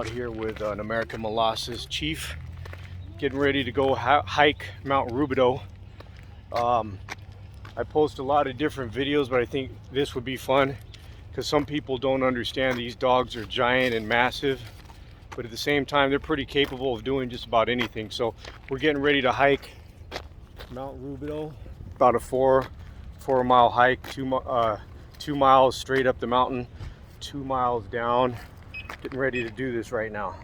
Out here with an American Molossus Chief, getting ready to go hike Mount Rubideux. I post a lot of different videos, but I think this would be fun because some people don't understand these dogs are giant and massive, but at the same time they're pretty capable of doing just about anything. So we're getting ready to hike Mount Rubideux, about a four mile hike, 2 miles straight up the mountain, 2 miles down. Getting ready to do this right now.